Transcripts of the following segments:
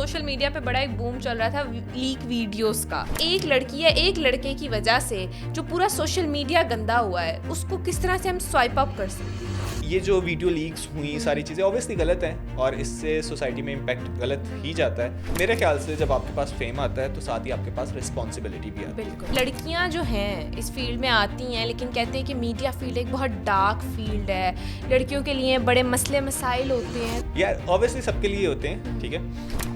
Social media پہ بڑا ایک بوم چل رہا تھا لیک ویڈیوز کا. ایک لڑکی یا ایک لڑکے کی وجہ سے جو پورا سوشل میڈیا گندا ہوا ہے اس کو کس طرح سے ہم سوائپ اپ کر سکتے ہیں. یہ جو ویڈیو لیکس ہوئی ساری چیزیں اوبیسلی غلط ہیں اور اس سے سوسائٹی میں امپیکٹ غلط ہی جاتا ہے. میرے خیال سے جب آپ کے پاس فیم آتا ہے تو ساتھ ہی آپ کے پاس رسپانسبلٹی بھی آتی ہے. بالکل. لڑکیاں جو ہیں اس فیلڈ میں آتی ہیں لیکن کہتے ہیں کہ میڈیا فیلڈ ایک بہت ڈارک فیلڈ ہے, لڑکیوں کے لیے بڑے مسئلے مسائل ہوتے ہیں. یار اوبیسلی سب کے لیے ہوتے ہیں, ٹھیک ہے,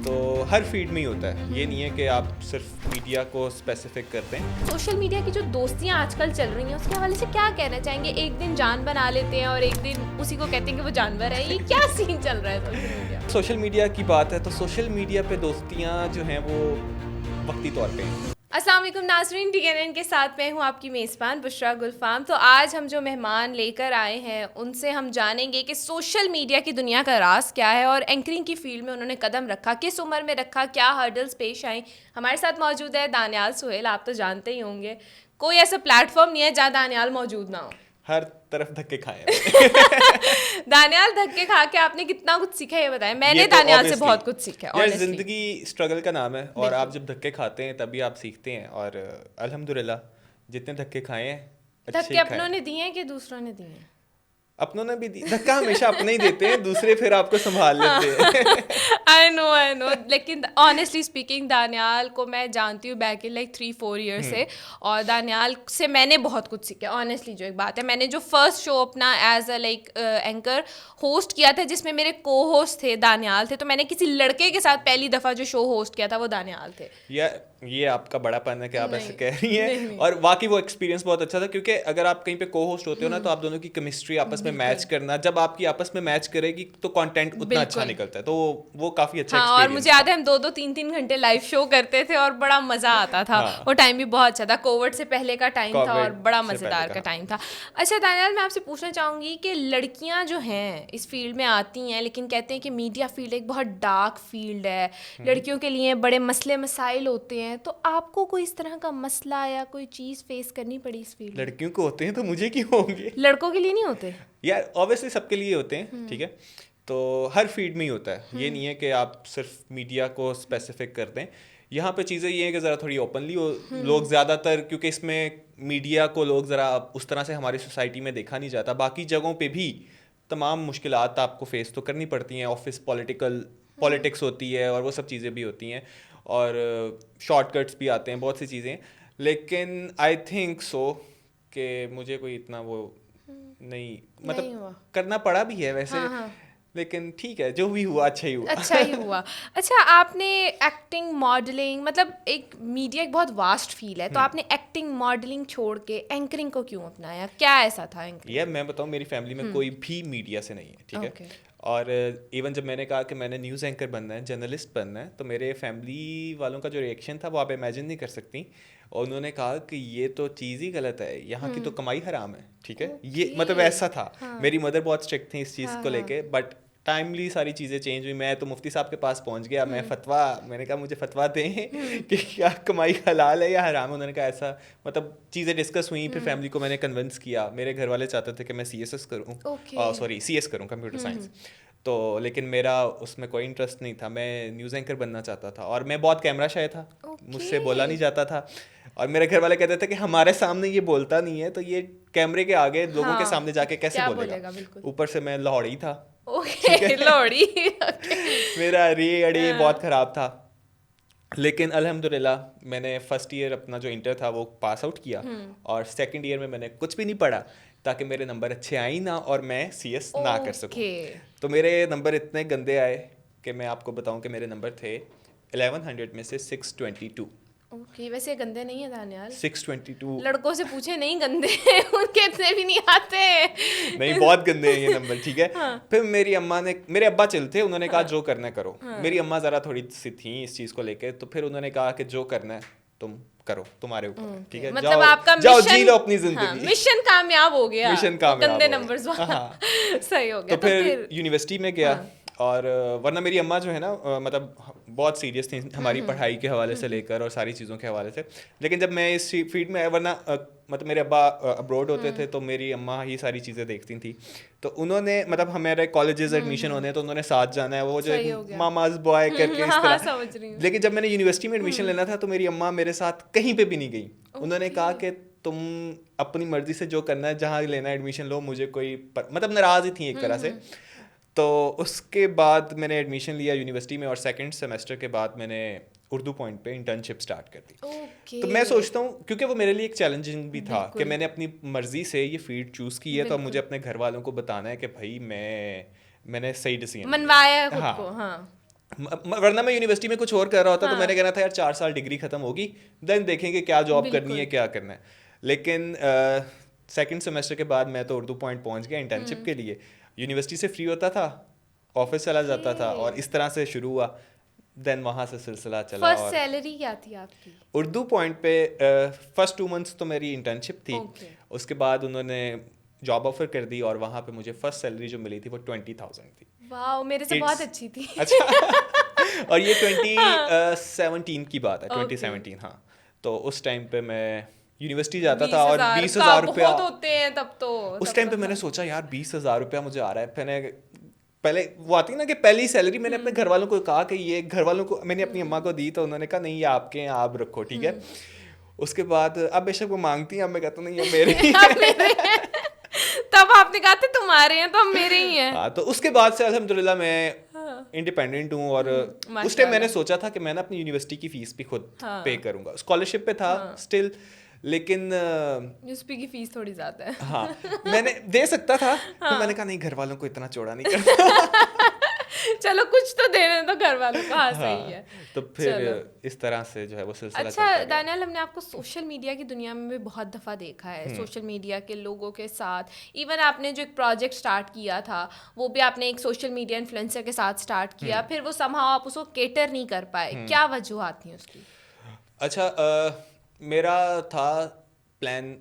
تو ہر فیلڈ میں ہی ہوتا ہے. یہ نہیں ہے کہ آپ صرف میڈیا کو اسپیسیفک کرتے ہیں. سوشل میڈیا کی جو دوستیاں آج کل چل رہی ہیں اس کے حوالے سے کیا کہنا چاہیں گے. ایک دن جان بنا لیتے ہیں اور ایک دن اسی کو کہتے ہیں کہ وہ جانور ہے. یہ کیا سین چل رہا ہے سوشل میڈیا. سوشل میڈیا کی بات ہے تو سوشل میڈیا پہ دوستیاں جو ہیں وہ وقتی طور پہ ہیں. السلام علیکم ناظرین, TNN کے ساتھ میں ہوں آپ کی میزبان بشرا گلفام. تو آج ہم جو مہمان لے کر آئے ہیں ان سے ہم جانیں گے کہ سوشل میڈیا کی دنیا کا راز کیا ہے اور اینکرنگ کی فیلڈ میں انہوں نے قدم رکھا, کس عمر میں رکھا, کیا ہرڈلز پیش آئیں. ہمارے ساتھ موجود ہے دانیال سہیل. آپ تو جانتے ہی ہوں گے کوئی ایسا پلیٹ فارم نہیں ہے جہاں دانیال موجود نہ ہو. ہر طرف دھکے کھائے ہیں. دانیال دھکے کھا کے آپ نے کتنا کچھ سیکھا یہ بتائیں. میں نے دانیال سے بہت کچھ سیکھا. یار زندگی اسٹرگل کا نام ہے اور آپ جب دھکے کھاتے ہیں تبھی آپ سیکھتے ہیں. اور الحمدللہ جتنے دھکے کھائے ہیں دھکے اپنوں نے دیے ہیں کہ دوسروں نے دیے ہیں. اپنوں نے بھی دی. دھکا ہمیشہ اپنے ہی دیتے ہیں, دوسرے پھر آپ کو سنبھال لیتے ہیں. آئی نو لیکن آنیسٹلی اسپیکنگ دانیال کو میں جانتی ہوں بیک ان لائک 3-4 ایئر سے, اور دانیال سے میں نے بہت کچھ سیکھا. آنیسٹلی جو ایک بات ہے, میں نے جو فرسٹ شو اپنا as a like anchor host کیا تھا جس میں میرے کو ہوسٹ تھے دانیال تھے, تو میں نے کسی لڑکے کے ساتھ پہلی دفعہ جو شو ہوسٹ کیا تھا وہ دانیال تھے. یہ آپ کا بڑا پن ہے کہ آپ ایسے کہہ رہی ہیں, اور واقعی وہ ایکسپیرینس بہت اچھا تھا کیونکہ اگر آپ کہیں پہ کو ہوسٹ ہوتے ہو نا تو آپ دونوں کی کیمسٹری آپس میں میچ کرنا, جب آپ کی آپس میں میچ کرے گی تو کانٹینٹ اتنا اچھا نکلتا ہے. تو وہ کافی اچھا ایکسپیرینس. اور مجھے یاد ہے ہم 2-3 گھنٹے لائیو شو کرتے تھے اور بڑا مزہ آتا تھا. وہ ٹائم بھی بہت اچھا تھا, کووڈ سے پہلے کا ٹائم تھا اور بڑا مزیدار کا ٹائم تھا. اچھا دانیال, میں آپ سے پوچھنا چاہوں گی کہ لڑکیاں جو ہیں اس فیلڈ میں آتی ہیں لیکن کہتے ہیں کہ میڈیا فیلڈ ایک بہت ڈارک فیلڈ ہے, لڑکیوں کے لیے بڑے مسئلے مسائل ہوتے ہیں. تو آپ کو کوئی اس طرح کا مسئلہ یا کوئی چیز فیس کرنی پڑی اس فیلڈ میں؟ لڑکیوں کو ہوتے ہیں تو مجھے کیوں ہوں گے. لڑکوں کے لیے نہیں ہوتے یار اوبیسلی سب کے لیے ہوتے ہیں, ٹھیک ہے, تو ہر فیلڈ میں ہی ہوتا ہے. یہ نہیں ہے کہ آپ صرف میڈیا کو اسپیسیفک کر دیں. یہاں پہ چیزیں یہ ہیں کہ ذرا تھوڑی اوپنلی لوگ زیادہ تر, کیونکہ اس میں میڈیا کو لوگ ذرا اس طرح سے ہماری سوسائٹی میں دیکھا نہیں جاتا. باقی جگہوں پہ بھی تمام مشکلات آپ کو فیس تو کرنی پڑتی ہیں. آفس پالیٹکس ہوتی ہے اور وہ سب چیزیں بھی ہوتی ہیں, اور شارٹ کٹس بھی آتے ہیں, بہت سی چیزیں. لیکن آئی تھنک سو کہ مجھے کوئی اتنا وہ نہیں, مطلب کرنا پڑا بھی ہے ویسے, لیکن ٹھیک ہے, جو بھی ہوا اچھا ہی ہوا. اچھا, آپ نے ایکٹنگ, ماڈلنگ, مطلب ایک میڈیا ایک بہت واسٹ فیلڈ ہے, تو آپ نے ایکٹنگ, ماڈلنگ چھوڑ کے اینکرنگ کو کیوں اپنایا؟ کیا ایسا تھا اینکرنگ؟ یہ میں بتاؤں, میری فیملی میں کوئی بھی میڈیا سے نہیں ہے, ٹھیک ہے. اور ایون جب میں نے کہا کہ میں نے نیوز اینکر بننا ہے, جرنلسٹ بننا ہے, تو میرے فیملی والوں کا جو ریئیکشن تھا وہ آپ امیجن نہیں کر سکتی. اور انہوں نے کہا کہ یہ تو چیز ہی غلط ہے, یہاں کی تو کمائی حرام ہے, ٹھیک ہے. یہ مطلب ایسا تھا. میری مدر بہت اسٹرکٹ تھیں اس چیز کو لے کے, بٹ ٹائملی ساری چیزیں چینج ہوئی. میں تو مفتی صاحب کے پاس پہنچ گیا, میں نے کہا مجھے فتویٰ دیں کہ کیا کمائی حلال ہے یا حرام ہے. انہوں نے کہا ایسا, مطلب چیزیں ڈسکس ہوئیں. پھر فیملی کو میں نے کنونس کیا. میرے گھر والے چاہتے تھے کہ میں CS کروں, کمپیوٹر سائنس. تو لیکن میرا اس میں کوئی انٹرسٹ نہیں تھا. میں نیوز اینکر بننا چاہتا تھا, اور میں بہت کیمرہ شائے تھا, مجھ سے بولا نہیں جاتا تھا. اور میرے گھر والے کہتے تھے کہ ہمارے سامنے یہ بولتا نہیں ہے تو یہ کیمرے کے آگے لوگوں کے سامنے جا کے کیسے بولے گا. اوپر سے میں لاہوری تھا, میرا ریڑ بہت خراب تھا. لیکن الحمدللہ میں نے فرسٹ ایئر اپنا جو انٹر تھا وہ پاس آؤٹ کیا, اور سیکنڈ ایئر میں نے کچھ بھی نہیں پڑھا تاکہ میرے نمبر اچھے آئیں نہ اور میں CS نہ کر سکوں. تو میرے نمبر اتنے گندے آئے کہ میں آپ کو بتاؤں کہ میرے نمبر تھے 1100 میں سے 622. اوکے, ویسے گندے نہیں ہیں دانیال. 622 لڑکوں سے پوچھے, نہیں گندے ان کے اتنے بھی نہیں آتے. نہیں, بہت گندے ہیں یہ نمبر, ٹھیک ہے. پھر میری اماں نے, میرے ابا چل تھے, انہوں نے کہا جو کرنا ہے کرو. میری اماں ذرا تھوڑی سی تھیں اس چیز کو لے کے, تو پھر انہوں نے کہا کہ جو کرنا ہے تم کرو, تمہارے اوپر, ٹھیک ہے. مطلب آپ کا جاؤ جی لو اپنی زندگی. مشن کامیاب ہو گیا, مشن کامیاب, گندے نمبرز صحیح ہو گیا. تو پھر یونیورسٹی میں گیا, اور ورنہ میری اماں جو ہے نا مطلب بہت سیریس تھیں ہماری پڑھائی کے حوالے سے لے کر اور ساری چیزوں کے حوالے سے. لیکن جب میں اس فیلڈ میں آیا, ورنہ مطلب میرے ابا ابروڈ ہوتے تھے تو میری اماں ہی ساری چیزیں دیکھتی تھیں. تو انہوں نے مطلب ہمارے کالجز ایڈمیشن ہونے ہیں تو انہوں نے ساتھ جانا ہے, وہ جو ماماز بوائے کر کے اس طرح. لیکن جب میں نے یونیورسٹی میں ایڈمیشن لینا تھا تو میری اماں میرے ساتھ کہیں پہ بھی نہیں گئی. انہوں نے کہا کہ تم اپنی مرضی سے جو کرنا ہے, جہاں لینا ہے ایڈمیشن لو, مجھے کوئی مطلب ناراض ہی تھیں ایک طرح سے. تو اس کے بعد میں نے ایڈمیشن لیا یونیورسٹی میں, اور سیکنڈ سیمسٹر کے بعد میں نے اردو پوائنٹ پہ انٹرنشپ اسٹارٹ کر دی. تو میں سوچتا ہوں کیونکہ وہ میرے لیے ایک چیلنجنگ بھی تھا کہ میں نے اپنی مرضی سے یہ فیلڈ چوز کی ہے, تو اب مجھے اپنے گھر والوں کو بتانا ہے کہ بھائی میں نے صحیح ڈیسیژن منوایا ہے خود کو. ہاں, ورنہ میں یونیورسٹی میں کچھ اور کر رہا ہوتا تو میں نے کہنا تھا یار 4 سال ڈگری ختم ہوگی, دین دیکھیں گے کیا جاب کرنی ہے کیا کرنا ہے. لیکن سیکنڈ سیمسٹر کے بعد میں تو اردو پوائنٹ پہنچ گیا انٹرنشپ کے لیے. یونیورسٹی سے فری ہوتا تھا, آفس چلا جاتا تھا, اور اس طرح سے شروع ہوا. دین وہاں سے سلسلہ چلا. فرسٹ سیلری کیا تھی آپ کی اردو پوائنٹ پہ؟ فرسٹ 2 months تو میری انٹرنشپ تھی. اس کے بعد انہوں نے جاب آفر کر دی, اور وہاں پہ مجھے فرسٹ سیلری جو ملی تھی وہ 20,000 تھی. واو, میرے سے بہت اچھی تھی. اچھا, اور یہ 2017 کی بات ہے, 2017. ہاں, تو اس ٹائم پہ میں یونیورسٹی جاتا تھا اور 20,000 روپیہ ہوتے ہیں تب تو. اس ٹائم پہ میں نے سوچا یار 20,000 روپیہ مجھے آ رہا ہے. پھر نے پہلے وہ آتی نا کہ پہلی سیلری میں نے اپنے گھر والوں کو کہا کہ یہ گھر والوں کو میں نے اپنی اماں کو دی, تو انہوں نے کہا نہیں یہ آپ کے ہیں, آپ رکھو, ٹھیک ہے. اس کے بعد اب بے شک وہ مانگتی ہیں, اب میں کہتا ہوں نہیں یہ میرے. تب آپ نے کہا تھا تمہارے ہیں تو ہم میرے ہی ہیں. ہاں, تو اس کے بعد سے الحمدللہ میں انڈیپینڈنٹ ہوں. اور اس ٹائم میں نے سوچا تھا کہ میں نا اپنی یونیورسٹی کی فیس بھی خود پے کروں گا. اسکالرشپ پہ تھا اسٹل, لیکن یونیورسٹی کی فیس تھوڑی زیادہ ہے. ہاں, میں نے دے سکتا تھا, میں نے کہا نہیں گھر والوں کو اتنا چوڑا نہیں کرنا. چلو کچھ تو دینے تو گھر والوں کو. ہاں صحیح ہے. تو پھر اس طرح سے جو ہے وہ سلسلہ. اچھا دانیال, ہم نے آپ کو سوشل میڈیا کی دنیا میں بھی بہت دفعہ دیکھا ہے, سوشل میڈیا کے لوگوں کے ساتھ. ایون آپ نے جو ایک پروجیکٹ اسٹارٹ کیا تھا وہ بھی آپ نے ایک سوشل میڈیا انفلوئنسر کے ساتھ اسٹارٹ کیا, پھر وہ سم ہاؤ آپ اس کو کیٹر نہیں کر پائے. کیا وجوہات تھیں اس کی؟ اچھا, میرا تھا پلان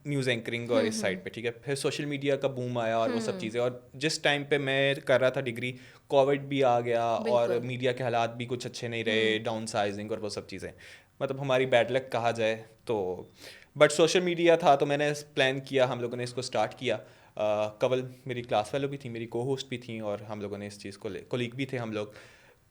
نیوز اینکرنگ اور اس سائڈ پہ, ٹھیک ہے. پھر سوشل میڈیا کا بوم آیا اور وہ سب چیزیں, اور جس ٹائم پہ میں کر رہا تھا ڈگری کووڈ بھی آ گیا, اور میڈیا کے حالات بھی کچھ اچھے نہیں رہے, ڈاؤن سائزنگ اور وہ سب چیزیں, مطلب ہماری بیڈ لک کہا جائے تو. بٹ سوشل میڈیا تھا تو میں نے پلان کیا, ہم لوگوں نے اس کو اسٹارٹ کیا. قبل میری کلاس فیلو بھی تھی, میری کو ہوسٹ بھی تھیں, اور ہم لوگوں نے اس چیز کو کولیگ بھی تھے ہم لوگ.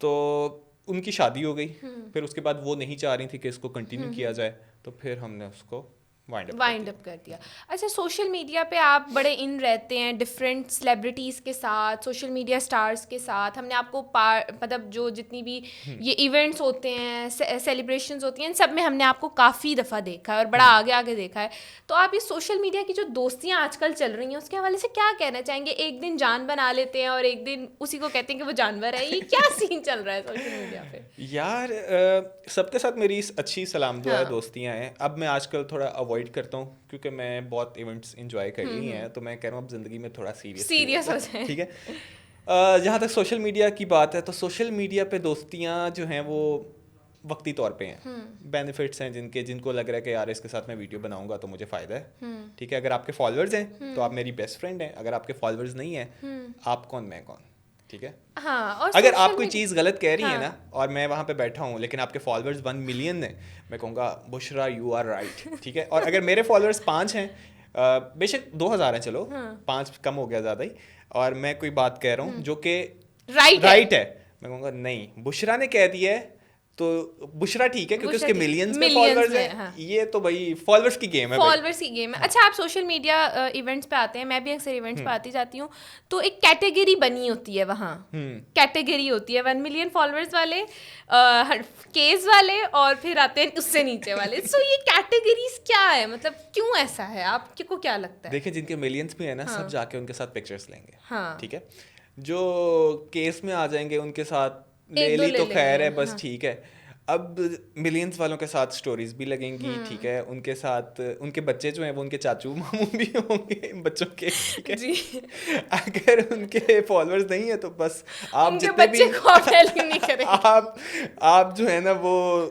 تو ان کی شادی ہو گئی, پھر اس کے بعد وہ نہیں چاہ رہی تھی کہ اس کو کنٹینیو کیا جائے, تو پھر ہم نے اس کو وائنڈ اپ کر دیا. اچھا, سوشل میڈیا پہ آپ بڑے ان رہتے ہیں ڈفرینٹ سیلیبریٹیز کے ساتھ, سوشل میڈیا اسٹارس کے ساتھ. ہم نے آپ کو مطلب جو جتنی بھی یہ ایونٹس ہوتے ہیں, سیلیبریشنز ہوتی ہیں, ان سب میں ہم نے آپ کو کافی دفعہ دیکھا ہے اور بڑا آگے آگے دیکھا ہے. تو آپ یہ سوشل میڈیا کی جو دوستیاں آج کل چل رہی ہیں اس کے حوالے سے کیا کہنا چاہیں گے؟ ایک دن جان بنا لیتے ہیں اور ایک دن اسی کو کہتے ہیں کہ وہ جانور ہے, یہ کیا سین چل رہا ہے سوشل میڈیا پہ؟ یار سب کے ساتھ میری اچھی سلام دعا دوستیاں ہیں. اب میں آج کل تھوڑا اوائڈ کرتا ہوں کیونکہ میں بہت ایونٹس انجوائے کر لی ہیں, تو میں کہہ رہا ہوں اب زندگی میں تھوڑا سیریس ہو جائیں, ٹھیک ہے. جہاں تک سوشل میڈیا کی بات ہے تو سوشل میڈیا پہ دوستیاں جو ہیں وہ وقتی طور پہ ہیں. بینیفٹس ہیں جن کو لگ رہا ہے کہ یار اس کے ساتھ میں ویڈیو بناؤں گا تو مجھے فائدہ ہے, ٹھیک ہے. اگر آپ کے فالوورز ہیں تو آپ میری بیسٹ فرینڈ ہیں, اگر آپ کے فالوورز نہیں ہیں آپ کون میں کون, ٹھیک ہے. ہاں, اگر آپ کوئی چیز غلط کہہ رہی ہیں نا اور میں وہاں پہ بیٹھا ہوں لیکن آپ کے فالوورز 1 ملین ہیں, میں کہوں گا بشرا یو آر رائٹ, ٹھیک ہے. اور اگر میرے فالوورز 5 ہیں, بے شک 2000 ہیں, چلو 5 کم ہو گیا زیادہ ہی, اور میں کوئی بات کہہ رہا ہوں جو کہ رائٹ ہے, میں کہوں گا نہیں بشرا نے کہہ دیا ہے تو بشرا ٹھیک ہے کیونکہ اس کے ملینز میں فالوورز ہیں. یہ تو بھائی فالوورز کی گیم ہے, فالوورز کی گیم ہے. اچھا, آپ سوشل میڈیا ایونٹس پہ آتے ہیں, میں بھی اکثر ایونٹس پہ آتی جاتی ہوں, تو ایک کیٹیگری بنی ہوتی ہے وہاں, کیٹیگری ہوتی ہے 1 ملین فالوورز والے, کیس والے, اور پھر آتے ہیں اس سے نیچے والے. سو یہ کیٹیگریز کیا ہے, مطلب کیوں ایسا ہے, آپ کو کیا لگتا ہے؟ دیکھیں جن کے ملینز بھی ہیں نا سب جا کے ان کے ساتھ پکچرز لیں گے, ٹھیک ہے. جو کیس میں آ جائیں گے ان کے ساتھ لے لی تو خیر ہے, بس ٹھیک ہے. اب ملینز والوں کے ساتھ سٹوریز بھی لگیں گی, ٹھیک ہے, ان کے ساتھ ان کے بچے جو ہیں وہ ان کے چاچو ماموں بھی ہوں گے بچوں کے, ٹھیک ہے. اگر ان کے فالوورز نہیں ہیں تو بس آپ جتنے بھی آپ جو ہے نا وہ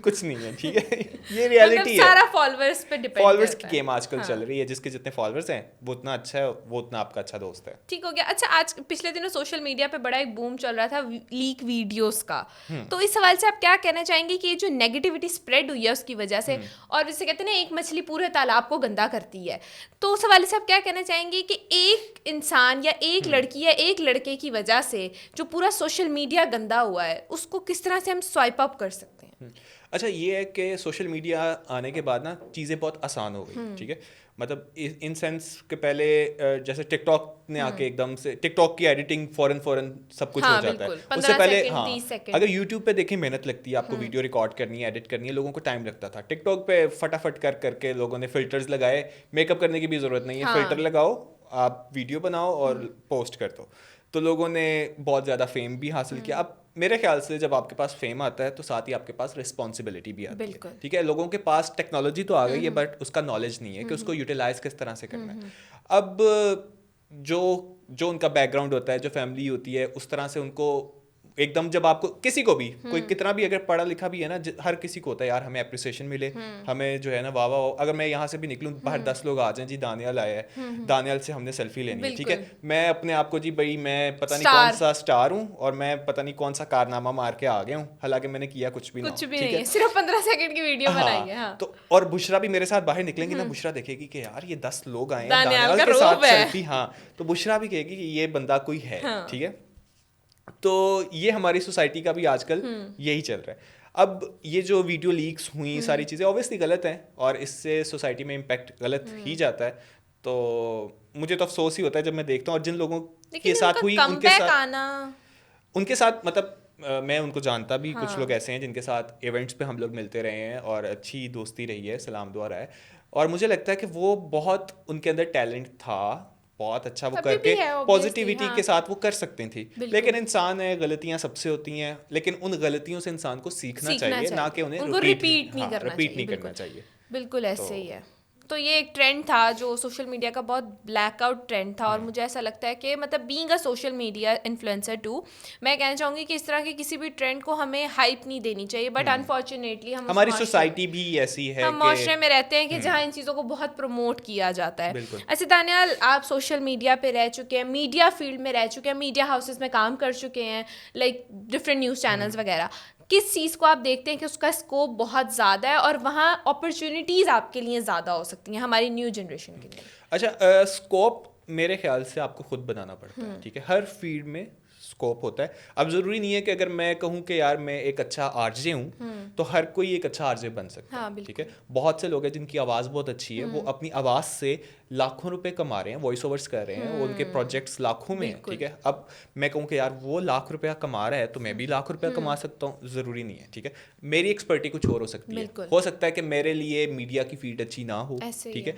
کچھ نہیں ہے, ٹھیک ہے. یہ ریالٹی ہے, سارا فالوورز پہ ڈیپینڈ فالوورز کی گیم آج کل چل رہی ہے. جس کے جتنے فالوورز ہیں وہ اتنا اچھا ہے, وہ اتنا آپ کا اچھا دوست ہے. ٹھیک ہو گیا. اچھا, آج پچھلے دنوں سوشل میڈیا پہ بڑا ایک بوم چل رہا تھا لیک ویڈیوز کا, تو اس حوالے سے آپ کیا کہنا چاہیں گے کہ یہ جو نیگیٹیوٹی اسپریڈ ہوئی ہے اس کی وجہ سے, اور جسے کہتے ہیں نا ایک مچھلی پورے تالاب کو گندا کرتی ہے, تو اس حوالے سے آپ کیا کہنا چاہیں گے کہ ایک انسان یا ایک لڑکی یا ایک لڑکے کی وجہ سے جو پورا سوشل میڈیا گندا ہوا ہے اس کو کس طرح سے ہم سوائپ اپ کر سکتے ہیں؟ اچھا, یہ ہے کہ سوشل میڈیا آنے کے بعد نا چیزیں بہت آسان ہو گئی, ٹھیک ہے. مطلب ان سینس کہ پہلے جیسے ٹک ٹاک نے آ کے ایک دم سے ٹک ٹاک کی ایڈیٹنگ فوراً سب کچھ ہو جاتا ہے. اس سے پہلے اگر یوٹیوب پہ دیکھیں محنت لگتی ہے, آپ کو ویڈیو ریکارڈ کرنی ہے, ایڈٹ کرنی ہے, لوگوں کو ٹائم لگتا تھا. ٹک ٹاک پہ فٹافٹ کر کے لوگوں نے فلٹرز لگائے, میک اپ کرنے کی بھی ضرورت نہیں ہے, فلٹر لگاؤ, آپ ویڈیو بناؤ اور پوسٹ کر دو. تو لوگوں نے بہت زیادہ فیم بھی حاصل کیا. اب میرے خیال سے جب آپ کے پاس فیم آتا ہے تو ساتھ ہی آپ کے پاس رسپانسبلٹی بھی آتی ہے, ٹھیک ہے. لوگوں کے پاس ٹیکنالوجی تو آ گئی ہے بٹ اس کا نالج نہیں ہے کہ اس کو یوٹیلائز کس طرح سے کرنا ہے. اب جو ان کا بیک گراؤنڈ ہوتا ہے, جو فیملی ہوتی ہے, اس طرح سے ان کو ایک دم جب آپ کو کسی کو بھی کوئی کتنا بھی اگر پڑھا لکھا بھی ہے نا, ہر کسی کو ہوتا ہے یار ہمیں اپریسیشن ملے, ہمیں جو ہے نا واہ واہ. اگر میں یہاں سے بھی نکلوں باہر 10 لوگ آ جائیں, جی دانیال آیا ہے, دانیال سے ہم نے سیلفی لینی ہے, ٹھیک ہے. میں اپنے آپ کو جی بھائی میں پتہ نہیں کون سا اسٹار ہوں اور میں پتہ نہیں کون سا کارنامہ مار کے آ گیا ہوں, حالانکہ میں نے کیا کچھ بھی نہیں ہے, صرف 15 سیکنڈ کی ویڈیو بنائی ہے. تو اور بشرا بھی میرے ساتھ باہر نکلیں گی نا, بشرا دیکھے گی کہ یار یہ 10 لوگ آئے ہیں دانیال کے ساتھ سیلفی, ہاں, تو بشرا بھی کہے گی کہ یہ بندہ کوئی ہے, ٹھیک ہے. تو یہ ہماری سوسائٹی کا بھی آج کل یہی چل رہا ہے. اب یہ جو ویڈیو لیکس ہوئی ساری چیزیں اوبیسلی غلط ہیں اور اس سے سوسائٹی میں امپیکٹ غلط ہی جاتا ہے. تو مجھے تو افسوس ہی ہوتا ہے جب میں دیکھتا ہوں, اور جن لوگوں کے ساتھ ہوئی ان کے ساتھ مطلب میں ان کو جانتا بھی, کچھ لوگ ایسے ہیں جن کے ساتھ ایونٹس پہ ہم لوگ ملتے رہے ہیں اور اچھی دوستی رہی ہے, سلام دعا رہا ہے, اور مجھے لگتا ہے کہ وہ بہت ان کے اندر ٹیلنٹ تھا, بہت اچھا وہ کر کے پازیٹیوٹی کے ساتھ وہ کر سکتے تھے. لیکن انسان ہے, غلطیاں سب سے ہوتی ہیں, لیکن ان غلطیوں سے انسان کو سیکھنا چاہیے, نہ کہ انہیں ریپیٹ نہیں کرنا چاہیے. بالکل ایسے ہی ہے. تو یہ ایک ٹرینڈ تھا جو سوشل میڈیا کا بہت بلیک آؤٹ ٹرینڈ تھا, اور مجھے ایسا لگتا ہے کہ مطلب being a social media influencer too, میں کہنا چاہوں گی کہ اس طرح کے کسی بھی ٹرینڈ کو ہمیں ہائپ نہیں دینی چاہیے. بٹ انفارچونیٹلی ہماری سوسائٹی بھی ایسی ہے, ہم معاشرے میں رہتے ہیں کہ جہاں ان چیزوں کو بہت پروموٹ کیا جاتا ہے. ایسے دانیال, آپ سوشل میڈیا پہ رہ چکے ہیں, میڈیا فیلڈ میں رہ چکے ہیں, میڈیا ہاؤسز میں کام کر چکے ہیں, لائک ڈفرینٹ نیوز چینلز وغیرہ, کس چیز کو آپ دیکھتے ہیں کہ اس کا اسکوپ بہت زیادہ ہے اور وہاں اپرچونیٹیز آپ کے لیے زیادہ ہو سکتی ہیں ہماری نیو جنریشن کے لیے؟ اچھا, اسکوپ میرے خیال سے آپ کو خود بنانا پڑتا ہے, ٹھیک ہے. ہر فیلڈ میں اسکوپ ہوتا ہے. اب ضروری نہیں ہے کہ اگر میں کہوں کہ یار میں ایک اچھا آر جے ہوں تو ہر کوئی ایک اچھا آر جے بن سکتا ہے, ٹھیک ہے. بہت سے لوگ ہیں جن کی آواز بہت اچھی ہے, وہ اپنی آواز سے لاکھوں روپے کما رہے ہیں, وائس اوورس کر رہے ہیں, وہ ان کے پروجیکٹس لاکھوں میں ہیں, ٹھیک ہے. اب میں کہوں کہ یار وہ $1,00,000 کما رہا ہے تو میں بھی $1,00,000 کما سکتا ہوں, ضروری نہیں ہے, ٹھیک ہے. میری ایکسپرٹی کچھ اور ہو سکتی ہے, ہو سکتا ہے کہ میرے لیے میڈیا کی فیلڈ اچھی نہ ہو, ٹھیک ہے.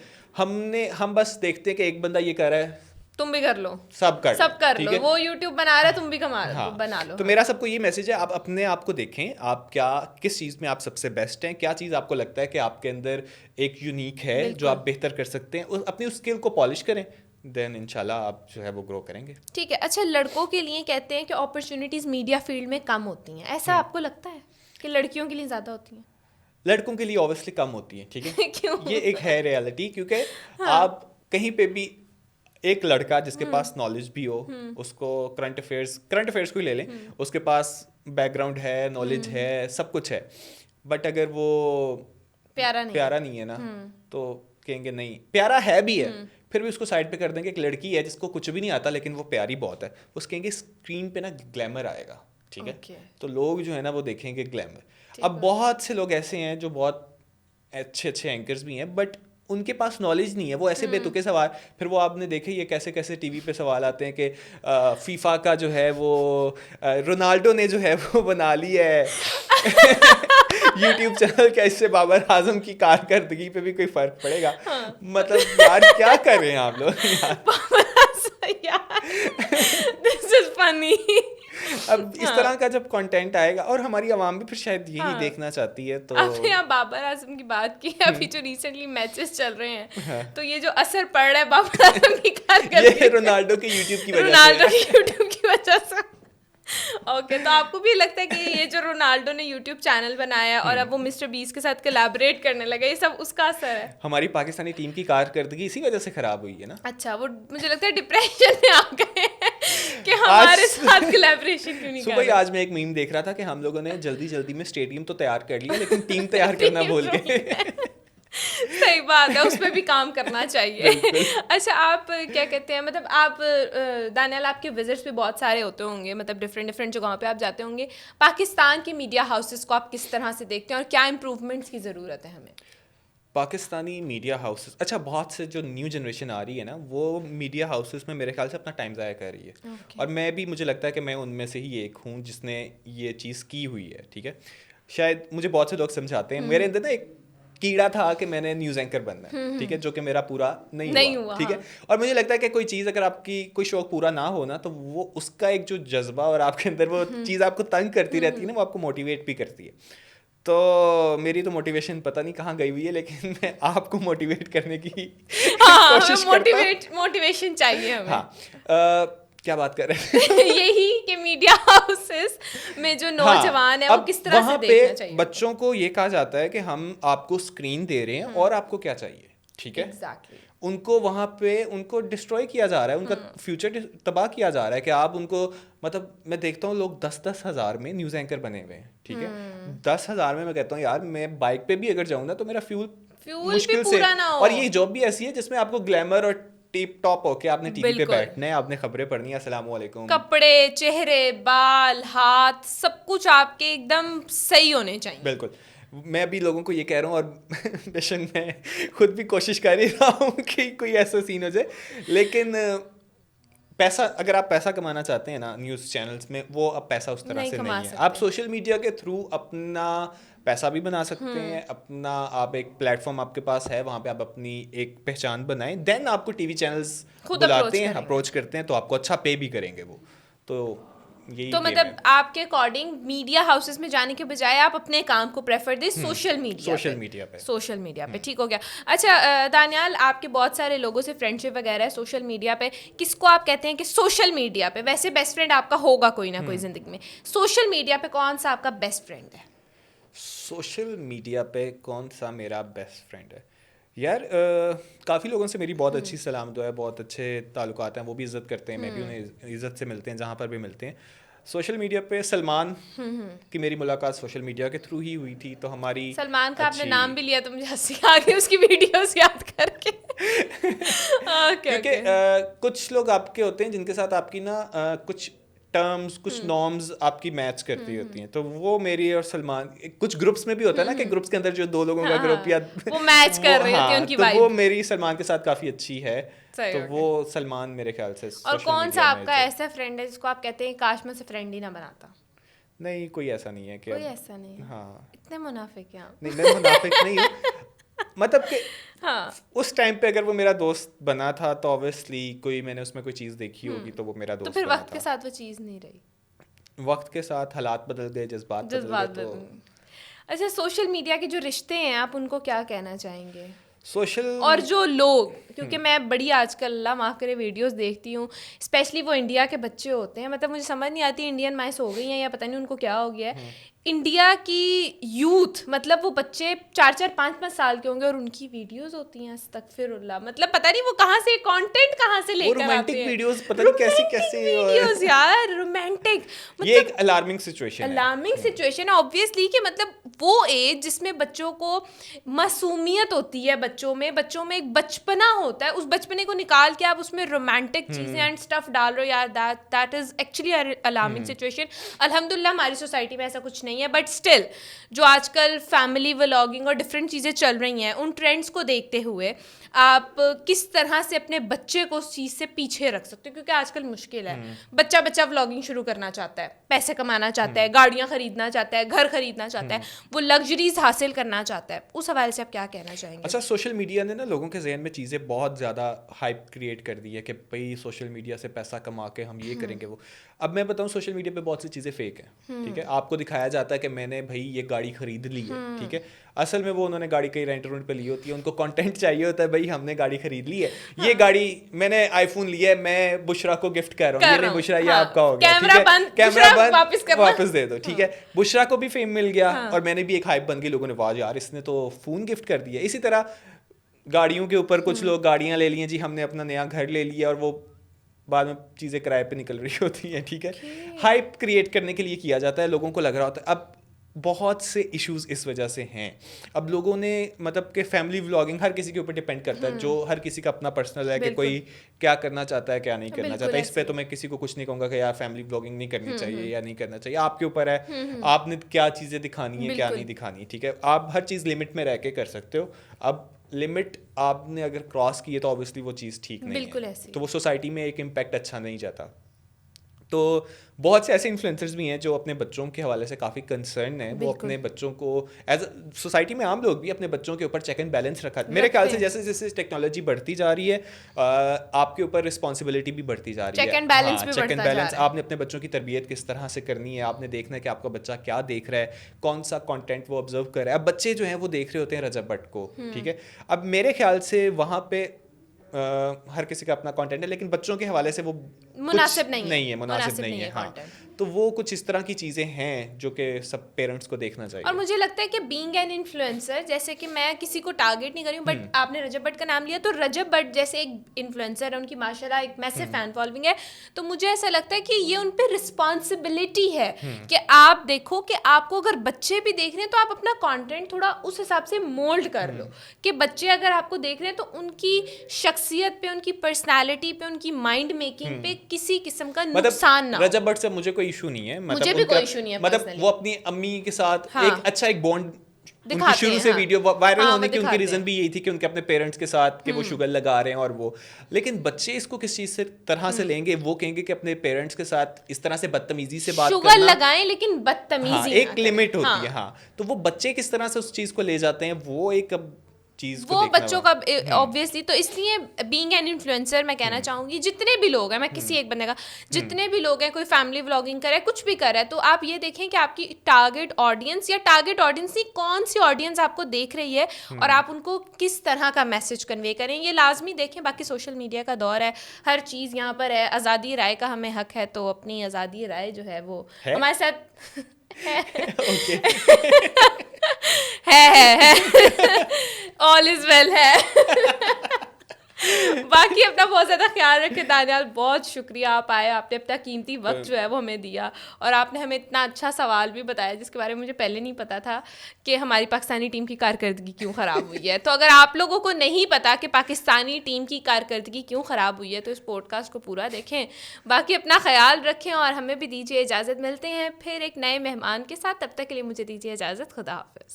ہم بس دیکھتے ہیں کہ ایک بندہ یہ کر رہا ہے, تم بھی کر لو, سب کر لو, وہ یوٹیوب بنا رہا ہے, تم بھی بنا لو. تو میرا سب کو یہ میسج ہے, آپ اپنے آپ کو دیکھیں, آپ کس چیز میں آپ سب سے بیسٹ ہیں, کیا چیز آپ کو لگتا ہے کہ آپ کے اندر ایک یونیک ہے جو آپ بہتر کر سکتے ہیں, اپنی اس اسکل کو پالش کریں, دین انشاءاللہ آپ جو ہے وہ گرو کریں گے. ٹھیک ہے. اچھا, لڑکوں کے لیے کہتے ہیں کہ اپرچونیٹیز میڈیا فیلڈ میں کم ہوتی ہیں, ایسا آپ کو لگتا ہے کہ لڑکیوں کے لیے زیادہ ہوتی ہیں؟ لڑکوں کے لیے اوبویسلی کم ہوتی ہیں, ٹھیک ہے. یہ ایک ہے ریالٹی, کیونکہ آپ کہیں پہ بھی ایک لڑکا جس کے پاس نالج بھی ہو, اس کو کرنٹ افیئرس کو ہی لے لیں, اس کے پاس بیک گراؤنڈ ہے, نالج ہے, سب کچھ ہے, بٹ اگر وہ پیارا نہیں ہے نا تو کہیں گے نہیں, پیارا ہے بھی ہے, پھر بھی اس کو سائڈ پہ کر دیں گے. ایک لڑکی ہے جس کو کچھ بھی نہیں آتا لیکن وہ پیاری بہت ہے, اس کہیں گے اسکرین پہ نا گلیمر آئے گا, ٹھیک ہے. تو لوگ جو ہے نا وہ دیکھیں گے گلیمر. اب بہت سے لوگ ایسے ہیں جو بہت اچھے اینکرز بھی ہیں, بٹ ان کے پاس نالج نہیں ہے, وہ ایسے بے تکے سوال, پھر وہ آپ نے دیکھے یہ کیسے ٹی وی پہ سوال آتے ہیں کہ فیفا کا جو ہے وہ رونالڈو نے جو ہے وہ بنا لی ہے یوٹیوب چینل, کیا اس سے بابر اعظم کی کارکردگی پہ بھی کوئی فرق پڑے گا؟ مطلب یار کیا کر رہے ہیں آپ لوگ؟ This is funny. اب اس طرح کا جب کنٹینٹ آئے گا اور ہماری عوام بھی پھر شاید یہی دیکھنا چاہتی ہے. تو آپ نے یہاں بابر اعظم کی بات کی, ابھی جو ریسنٹلی میچز چل رہے ہیں تو یہ جو اثر پڑ رہا ہے بابر اعظم کی کارکردگی, یہ رونالڈو کے یوٹیوب کی وجہ سے, رونالڈو کی یوٹیوب کی وجہ سے. اوکے, تو آپ کو بھی لگتا ہے کہ یہ جو رونالڈو نے یوٹیوب چینل بنایا اور اب وہ مسٹر بیسٹ کے ساتھ کولیبریٹ کرنے لگا, یہ سب اس کا اثر ہے؟ ہماری پاکستانی ٹیم کی کارکردگی اسی وجہ سے خراب ہوئی ہے نا. اچھا, وہ مجھے لگتا ہے ڈپریشن میں آ گئے کہ ہمارے ساتھ کولیبریشن کیوں نہیں کر رہے. صبح آج میں ایک میم دیکھ رہا تھا کہ ہم لوگوں نے جلدی جلدی میں اسٹیڈیم تو تیار کر لیا لیکن ٹیم تیار کرنا بھول گئے. صحیح بات ہے, اس پہ بھی کام کرنا چاہیے. اچھا, آپ کیا کہتے ہیں, مطلب آپ دانیال, آپ کے وزٹس بھی بہت سارے ہوتے ہوں گے, مطلب ڈفرینٹ جگہوں پہ آپ جاتے ہوں گے. پاکستان کے میڈیا ہاؤسز کو آپ کس طرح سے دیکھتے ہیں اور کیا امپروومنٹس کی ضرورت ہے ہمیں؟ پاکستانی میڈیا ہاؤسز, اچھا بہت سے جو نیو جنریشن آ رہی ہے نا وہ میڈیا ہاؤسز میں میرے خیال سے اپنا ٹائم ضائع کر رہی ہے, اور میں بھی, مجھے لگتا ہے کہ میں ان میں سے ہی ایک ہوں جس نے یہ چیز کی ہوئی ہے. ٹھیک ہے, شاید مجھے بہت سے لوگ سمجھاتے ہیں, میرے اندر نا ایک کیڑا تھا کہ میں نے نیوز اینکر بننا ہے, ٹھیک ہے, جو کہ میرا پورا نہیں ہوا. ٹھیک ہے, اور مجھے لگتا ہے کہ کوئی چیز اگر آپ کی کوئی شوق پورا نہ ہونا تو وہ اس کا ایک جو جذبہ اور آپ کے اندر وہ چیز آپ کو تنگ کرتی رہتی ہے نا, وہ آپ کو موٹیویٹ بھی کرتی ہے. تو میری تو موٹیویشن پتہ نہیں کہاں گئی ہوئی ہے, لیکن میں آپ کو موٹیویٹ کرنے کی کوشش کرتا ہوں. موٹیویشن چاہیے ہمیں. ہاں, کیا بات کر رہے ہیں؟ یہی کہ میڈیا ہاؤسز میں جو نوجوان ہیں وہ کس طرح سے دیکھنا چاہیے. بچوں کو یہ کہا جاتا ہے کہ ہم آپ کو اسکرین دے رہے ہیں اور آپ کو کیا چاہیے. ٹھیک ہے, ان کو وہاں پہ ان کو ڈسٹروائے کیا جا رہا ہے, ان کا فیوچر تباہ کیا جا رہا ہے کہ آپ ان کو, مطلب میں دیکھتا ہوں لوگ 10,000 ہزار میں نیوز اینکر بنے ہوئے ہیں. ٹھیک ہے, 10,000 میں کہتا ہوں یار میں بائک پہ بھی اگر جاؤں نا تو میرا فیول مشکل سے, اور یہ جاب بھی ایسی ہے جس میں آپ کو گلیمر اور ٹیپ ٹاپ ہو کے آپ نے ٹی وی پہ بیٹھنا ہے, آپ نے خبریں پڑھنی ہے, السلام علیکم, کپڑے, چہرے, بال, ہاتھ, سب کچھ آپ کے ایک دم صحیح ہونے چاہیے. بالکل, میں ابھی لوگوں کو یہ کہہ رہا ہوں اور بے شک میں خود بھی کوشش کر ہی رہا ہوں کہ کوئی ایسا سین ہو جائے, لیکن پیسہ, اگر آپ پیسہ کمانا چاہتے ہیں نا نیوز چینلز میں, وہ اب پیسہ اس طرح سے نہیں ہے. آپ سوشل میڈیا کے تھرو اپنا پیسہ بھی بنا سکتے ہیں, اپنا آپ ایک پلیٹ فارم آپ کے پاس ہے, وہاں پہ آپ اپنی ایک پہچان بنائیں, دین آپ کو ٹی وی چینلز بلاتے ہیں, اپروچ کرتے ہیں تو آپ کو اچھا پے بھی کریں گے وہ. تو مطلب آپ کے اکارڈنگ میڈیا ہاؤسز میں جانے کے بجائے آپ اپنے کام کو پریفر دیں سوشل میڈیا پہ. ٹھیک ہو گیا. اچھا دانیال, آپ کے بہت سارے لوگوں سے فرینڈ شپ وغیرہ ہے سوشل میڈیا پہ, کس کو آپ کہتے ہیں کہ سوشل میڈیا پہ, ویسے بیسٹ فرینڈ آپ کا ہوگا کوئی نہ کوئی زندگی میں, سوشل میڈیا پہ کون سا آپ کا بیسٹ فرینڈ ہے؟ سوشل میڈیا پہ کون سا میرا بیسٹ فرینڈ ہے؟ یار کافی لوگوں سے میری بہت اچھی سلام دعا ہے, بہت اچھے تعلقات ہیں, وہ بھی عزت کرتے ہیں, میں بھی انہیں عزت سے ملتے ہیں جہاں پر بھی ملتے ہیں. سوشل میڈیا پہ سلمان کی میری ملاقات سوشل میڈیا کے تھرو ہی ہوئی تھی, تو ہماری سلمان کا آپ نے نام بھی لیا تو مجھے ہنسی آ گئی اس کی ویڈیوز یاد کر کے. کیونکہ کچھ لوگ آپ کے ہوتے ہیں جن کے ساتھ آپ کی نا کچھ ٹرمز, کچھ نارمز آپ کی میچ کرتی ہوتی ہیں, تو وہ میری اور سلمان, کچھ گروپس میں بھی ہوتا ہے نا کہ گروپس کے اندر جو 2 لوگوں کا گروپ یا وہ میچ کر رہی ہوتی ہے ان کی وائب, تو وہ میری سلمان کے ساتھ کافی اچھی ہے, تو وہ سلمان میرے خیال سے. اور کون سا آپ کا ایسا فرینڈ ہے جس کو آپ کہتے ہیں کاش میں سے فرینڈ ہی نہ بناتا؟ نہیں, کوئی ایسا نہیں ہے. کوئی ایسا نہیں. ہاں, اتنے منافق ہیں آپ. نہیں, میں منافق نہیں ہوں, مطلب کہ اس ٹائم پہ اگر وہ میرا دوست بنا تھا تو اوبیسلی کوئی, میں نے اس میں کوئی چیز دیکھی ہوگی تو وہ میرا دوست. تو پھر وقت کے ساتھ وہ چیز نہیں رہی, وقت کے ساتھ حالات بدل گئے, جذبات بدل گئے. اچھا, سوشل میڈیا کے جو رشتے ہیں آپ ان کو کیا کہنا چاہیں گے؟ سوشل اور جو لوگ, کیونکہ میں بڑی آج کل اللہ معاف کرے ویڈیوز دیکھتی ہوں, اسپیشلی وہ انڈیا کے بچے ہوتے ہیں, مطلب مجھے سمجھ نہیں آتی انڈین مائس ہو گئی ہیں یا پتہ نہیں ان کو کیا ہو گیا ہے. انڈیا کی یوتھ, مطلب وہ بچے 4-4, 5-5 سال کے ہوں گے اور ان کی ویڈیوز ہوتی ہیں استغفر اللہ, مطلب پتہ نہیں وہ کہاں سے کانٹینٹ کہاں سے لے کر آتے ہیں, ویڈیوز پتہ نہیں کیسی ویڈیوز یار رومانٹک. یہ ایک الارمنگ سچویشن ہے obviously, کہ مطلب وہ ایج جس میں بچوں کو معصومیت ہوتی ہے, بچوں میں ایک بچپنا ہوتا ہے, اس بچپنے کو نکال کے آپ اس میں رومانٹک چیزیں اینڈ اسٹف ڈال رہے ہو, یار that is actually alarming situation. الحمدللہ ہماری سوسائٹی میں ایسا کچھ نہیں ہے, بٹ اسٹل جو آج کل فیملی ولاگنگ اور ڈفرینٹ چیزیں چل رہی ہیں, ان ٹرینڈس کو دیکھتے ہوئے آپ کس طرح سے اپنے بچے کو اس چیز سے پیچھے رکھ سکتے ہو, کیونکہ آج کل مشکل ہے. بچہ ولاگنگ شروع کرنا چاہتا ہے, پیسے کمانا چاہتا ہے, گاڑیاں خریدنا چاہتا ہے, گھر خریدنا چاہتا ہے, وہ لگژریز حاصل کرنا چاہتا ہے. اس حوالے سے آپ کیا کہنا چاہیں گے؟ اچھا, سوشل میڈیا نے نا لوگوں کے ذہن میں چیزیں بہت زیادہ ہائپ کریٹ کر دی ہے کہ بھائی سوشل میڈیا سے پیسہ کما کے ہم یہ کریں گے وہ. اب میں بتاؤں, سوشل میڈیا پہ بہت سی چیزیں فیک ہیں, ٹھیک ہے. آپ کو دکھایا جاتا ہے کہ میں نے بھائی یہ گاڑی خرید لی ہے, ٹھیک ہے. اصل میں وہ انہوں نے گاڑی کہیں رینٹ پہ لی ہوتی ہے, ان کو کانٹینٹ چاہیے ہوتا ہے بھائی ہم نے گاڑی خرید لی ہے, یہ گاڑی میں نے آئی فون لیا ہے, میں بشرا کو گفٹ کر رہا ہوں, یہ نہیں بشرا یہ آپ کا ہو گیا, کیمرہ بند واپس دے دو, ٹھیک ہے. بشرا کو بھی فیم مل گیا اور میں نے بھی ایک ہائپ بن گئی, لوگوں نے واہ یار اس نے تو فون گفٹ کر دیا. اسی طرح گاڑیوں کے اوپر کچھ لوگ گاڑیاں لے لی ہیں جی, ہم نے اپنا نیا گھر لے لیا, اور وہ بعد میں چیزیں کرائے پہ نکل رہی ہوتی ہیں, ٹھیک ہے. ہائپ کریٹ کرنے کے لیے کیا جاتا ہے, لوگوں کو لگ رہا ہوتا ہے. اب بہت سے ایشوز اس وجہ سے ہیں. اب لوگوں نے مطلب کہ فیملی ولاگنگ ہر کسی کے اوپر ڈپینڈ کرتا ہے, جو ہر کسی کا اپنا پرسنل ہے کہ کوئی کیا کرنا چاہتا ہے کیا نہیں کرنا چاہتا. اس پہ تو میں کسی کو کچھ نہیں کہوں گا کہ یار فیملی ولاگنگ نہیں کرنی چاہیے یا نہیں کرنا چاہیے, آپ کے اوپر ہے, آپ نے کیا چیزیں دکھانی ہے کیا نہیں دکھانی, ٹھیک ہے. آپ ہر چیز لمٹ میں رہ کے کر سکتے ہو. اب لمٹ آپ نے اگر کراس کی ہے تو اوبیسلی وہ چیز ٹھیک نہیں ہے, تو وہ سوسائٹی میں ایک امپیکٹ اچھا نہیں جاتا. تو بہت سے ایسے انفلوئنسرز بھی ہیں جو اپنے بچوں کے حوالے سے کافی کنسرن ہیں, وہ اپنے بچوں کو ایز اے سوسائٹی میں عام لوگ بھی اپنے بچوں کے اوپر چیک اینڈ بیلنس رکھا. میرے خیال سے جیسے جیسے ٹیکنالوجی بڑھتی جا رہی ہے آپ کے اوپر رسپانسبلٹی بھی بڑھتی جا رہی ہے. چیک اینڈ بیلنس, آپ نے اپنے بچوں کی تربیت کس طرح سے کرنی ہے, آپ نے دیکھنا ہے کہ آپ کا بچہ کیا دیکھ رہا ہے, کون سا کانٹینٹ وہ آبزرو کر رہا ہے. اب بچے جو ہیں وہ دیکھ رہے ہوتے ہیں رجب بٹ کو, ٹھیک ہے. اب میرے خیال سے وہاں پہ ہر کسی کا اپنا کانٹینٹ ہے, لیکن بچوں کے حوالے سے وہ مناسب نہیں ہے. ہاں, تو وہ کچھ اس طرح کی چیزیں ہیں جو کہ سب پیرنٹس کو دیکھنا چاہیے. اور مجھے لگتا ہے کہ بینگ این انفلوئنسر, جیسے کہ میں کسی کو ٹارگیٹ نہیں کر رہی ہوں, بٹ آپ نے رجب بٹ کا نام لیا, تو رجب بٹ جیسے ایک انفلوئنسر ہے, ان کی ماشاء اللہ ایک میسو فین فالوئنگ ہے, تو مجھے ایسا لگتا ہے کہ یہ ان پہ رسپانسبلٹی ہے کہ آپ دیکھو کہ آپ کو اگر بچے بھی دیکھ رہے ہیں تو آپ اپنا کانٹینٹ تھوڑا اس حساب سے مولڈ کر لو, کہ بچے اگر آپ کو دیکھ رہے ہیں تو ان کی شخصیت پہ, ان کی پرسنالٹی پہ, ان کی مائنڈ میکنگ پہ کسی قسم کا نقصان نہ ہو. رجب بٹ سے مجھے کوئی ایشو نہیں ہے, مجھے بھی کوئی ایشو نہیں ہے, مطلب وہ اپنی امی کے ساتھ ایک اچھا ایک بانڈ, ان کی شروع سے ویڈیو وائرل ہونے کی ان کی ریزن بھی یہی تھی کہ ان کے اپنے پیرنٹس کے ساتھ کہ وہ شوگر لگا رہے ہیں اور وہ, لیکن بچے اس کو کس چیز سے طرح سے لیں گے, وہ کہیں گے کہ اپنے پیرنٹس کے ساتھ اس طرح سے بدتمیزی سے بات کرنا, شوگر لگائیں لیکن بدتمیزی, ایک لمٹ ہوتی ہے. ہاں, تو وہ بچے کس طرح سے اس چیز کو لے جاتے ہیں, وہ ایک چیز وہ بچوں کا obviously. تو اس لیے بینگ این انفلوئنسر میں کہنا چاہوں گی جتنے بھی لوگ ہیں, میں کسی ایک بندے کا, جتنے بھی لوگ ہیں, کوئی فیملی ولاگنگ کرے, کچھ بھی کرے, تو آپ یہ دیکھیں کہ آپ کی ٹارگیٹ آڈینس, یا ٹارگیٹ آڈینس نہیں, کون سی آڈینس آپ کو دیکھ رہی ہے, اور آپ ان کو کس طرح کا میسج کنوے کریں, یہ لازمی دیکھیں. باقی سوشل میڈیا کا دور ہے, ہر چیز یہاں پر ہے, آزادی رائے کا ہمیں حق ہے, تو اپنی آزادی رائے جو ہے وہ ہمارے ساتھ ہے آل از ویل ہے. باقی اپنا بہت زیادہ خیال رکھے. دانیال بہت شکریہ, آپ آئے, آپ نے اپنا قیمتی وقت جو ہے وہ ہمیں دیا, اور آپ نے ہمیں اتنا اچھا سوال بھی بتایا جس کے بارے میں مجھے پہلے نہیں پتا تھا کہ ہماری پاکستانی ٹیم کی کارکردگی کیوں خراب ہوئی ہے. تو اگر آپ لوگوں کو نہیں پتا کہ پاکستانی ٹیم کی کارکردگی کیوں خراب ہوئی ہے تو اس پوڈ کاسٹ کو پورا دیکھیں. باقی اپنا خیال رکھیں اور ہمیں بھی دیجیے اجازت. ملتے ہیں پھر ایک نئے مہمان کے ساتھ, تب تک کے لیے مجھے دیجیے اجازت. خدا حافظ.